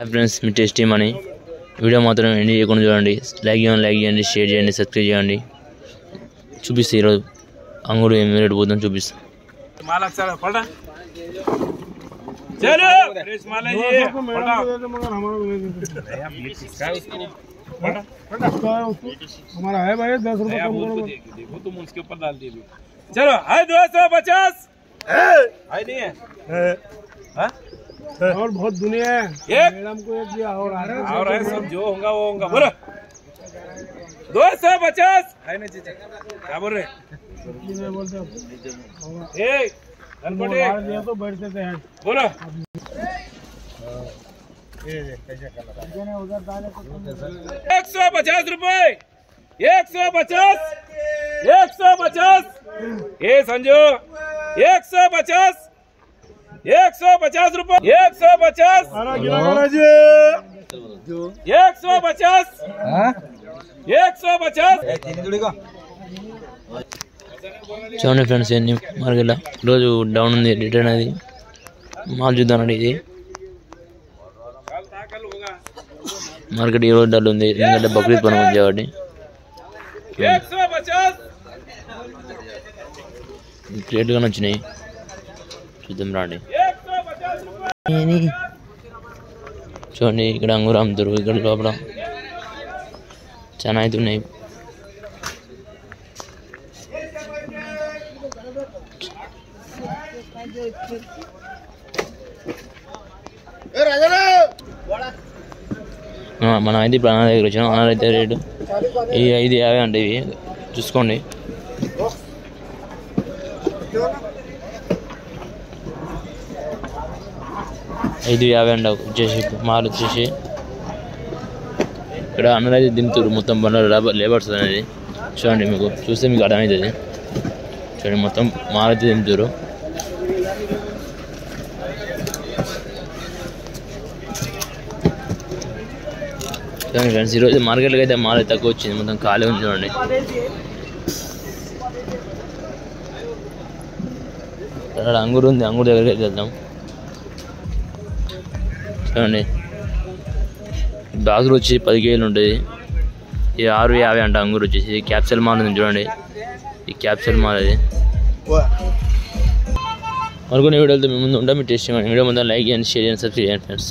Friends మీ tasty money video మాత్రం end చేయకుండా చూడండి. లైక్ చేయండి, షేర్ చేయండి, సబ్స్క్రైబ్ చేయండి. చూపిస్తే ఈరోజు అంగూరు ఏం రేటు పోతుందో చూపిస్తా. हमारा है भाई 10 रुपए देखो तुम उसके ऊपर डाल दीजिए. चलो है 250 है नहीं है और बहुत दुनिया है. मैडम को एक दिया और है सब जो होगा वो होगा. बोलो 250 है नहीं चीज़ क्या बोल रहे बोलते तो बैठते थे. बोलो 150 रुपए 150 ये संजू 150 रुपए 150 చూడండి ఫ్రెండ్స్ ఎన్ని మార్కెట్లో రోజు డౌన్ ఉంది. రిటర్న్ అది మాల్ చూద్దామండి. ఇది మార్కెట్ ఈ రోజు డల్ ఉంది ఎందుకంటే బక్రీద్ పని ఉంది కాబట్టి. రేట్గానే వచ్చినాయి చూద్దాం రండి. చూడండి ఇక్కడ అంగూరు అమ్ముతారు. ఇక్కడ లోపల చాలా అయితే ఉన్నాయి. మనం అయితే ఇప్పుడు అన్న దగ్గర వచ్చినాం. అన్న అయితే రేటు ఈ 550 అంటే ఇవి చూసుకోండి. ఐదు 50 అండి వచ్చేసి మాల్ వచ్చేసి. ఇక్కడ అన్నలు అయితే దింపుతారు మొత్తం బండ్ల లేబర్స్ అనేది. చూడండి మీకు చూస్తే మీకు అర్థమవుతుంది. చూడండి మొత్తం మాల్ అయితే దింపుతారు. చూడండి ఫ్రెండ్స్ ఈరోజు మార్కెట్కి అయితే మాల్ తక్కువ వచ్చింది, మొత్తం ఖాళీ ఉంది. చూడండి ఇక్కడ అంగూరు ఉంది, అంగూరు దగ్గరికి అయితే వెళ్దాం. చూడండి బాక్సులు వచ్చి 10 కేజీలు ఉంటుంది. ఇది 650 అంట అంగూరు వచ్చేసి. ఇది క్యాప్సల్ మాల్ ఉంది చూడండి. ఈ క్యాప్సల్ మాల్ అది. మరికొన్ని వీడియోలతో మీ ముందు ఉంటాం. మీ టేస్ట్ వీడియో ముందు లైక్ చేయండి, షేర్ చేయండి, సబ్స్క్రైబ్ చేయండి ఫ్రెండ్స్.